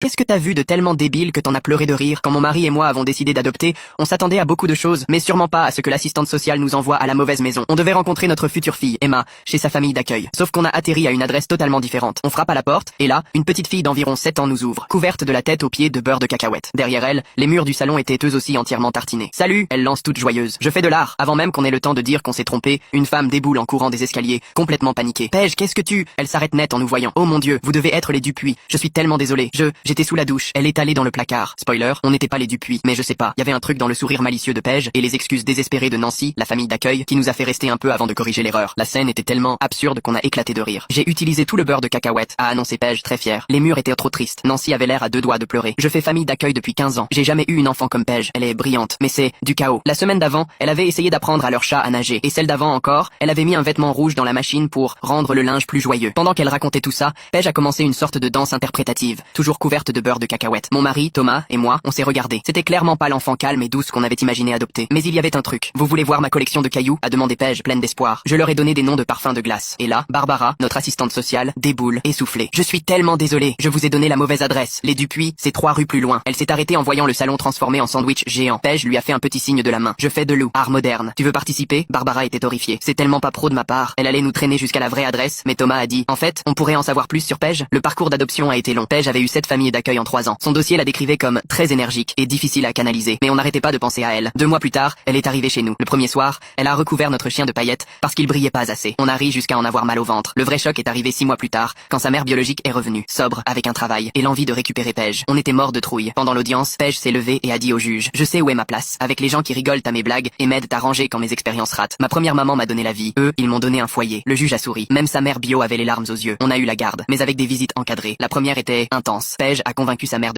qu'est-ce que t'as vu de tellement débile que t'en as pleuré de rire? Quand mon mari et moi avons décidé d'adopter, on s'attendait à beaucoup de choses, mais sûrement pas à ce que l'assistante sociale nous envoie à la mauvaise maison. On devait rencontrer notre future fille, Emma, chez sa famille d'accueil. Sauf qu'on a atterri à une adresse totalement différente. On frappe à la porte, et là, une petite fille d'environ 7 ans nous ouvre, couverte de la tête aux pieds de beurre de cacahuète. Derrière elle, les murs du salon étaient eux aussi entièrement tartinés. Salut, elle lance toute joyeuse. Je fais de l'art. Avant même qu'on ait le temps de dire qu'on s'est trompé, une femme déboule en courant des escaliers, complètement paniquée. Paige, qu'est-ce que tu... Elle s'arrête net en nous voyant. Oh mon Dieu, vous devez être les Dupuis. Je suis tellement désolé. J'étais sous la douche. Elle est allée dans le placard. Spoiler, on n'était pas les Dupuis. Mais je sais pas, il y avait un truc dans le sourire malicieux de Paige et les excuses désespérées de Nancy, la famille d'accueil, qui nous a fait rester un peu avant de corriger l'erreur. La scène était tellement absurde qu'on a éclaté de rire. J'ai utilisé tout le beurre de cacahuète, a annoncé Paige, très fière. Les murs étaient trop tristes. Nancy avait l'air à deux doigts de pleurer. Je fais famille d'accueil depuis 15 ans. J'ai jamais eu une enfant comme Paige. Elle est brillante, mais c'est du chaos. La semaine d'avant, elle avait essayé d'apprendre à leur chat à nager. Et celle d'avant encore, elle avait mis un vêtement rouge dans la machine pour rendre le linge plus joyeux. Pendant qu'elle racontait tout ça, Paige a commencé une sorte de danse interprétative, toujours couverte de beurre de cacahuète. Mon mari, Thomas, et moi, on s'est regardés. C'était clairement pas l'enfant calme et douce qu'on avait imaginé adopter. Mais il y avait un truc. Vous voulez voir ma collection de cailloux? A demandé Paige, pleine d'espoir. Je leur ai donné des noms de parfums de glace. Et là, Barbara, notre assistante sociale, déboule, essoufflée. Je suis tellement désolée. Je vous ai donné la mauvaise adresse. Les Dupuis, c'est 3 rues plus loin. Elle s'est arrêtée en voyant le salon transformé en sandwich géant. Paige lui a fait un petit signe de la main. Je fais de loup. Art moderne. Tu veux participer? Barbara était horrifiée. C'est tellement pas pro de ma part. Elle allait nous traîner jusqu'à la vraie adresse, mais Thomas a dit, en fait, on pourrait en savoir plus sur Paige. Le parcours d'adoption a été long. Paige avait eu 7 familles d'accueil en 3 ans. Son dossier la décrivait comme très énergique et difficile à canaliser. Mais on n'arrêtait pas de penser à elle. 2 mois plus tard, elle est arrivée chez nous. Le premier soir, elle a recouvert notre chien de paillettes parce qu'il brillait pas assez. On a ri jusqu'à en avoir mal au ventre. Le vrai choc est arrivé 6 mois plus tard, quand sa mère biologique est revenue, sobre, avec un travail et l'envie de récupérer Paige. On était morts de trouille. Pendant l'audience, Paige s'est levée et a dit au juge, je sais où est ma place, avec les gens qui rigolent à mes blagues et m'aident à ranger quand mes expériences ratent. Ma première maman m'a donné la vie. Eux, ils m'ont donné un foyer. Le juge a souri. Même sa mère bio avait les larmes aux yeux. On a eu la garde, mais avec des visites encadrées. La première était intense. Paige a convaincu sa mère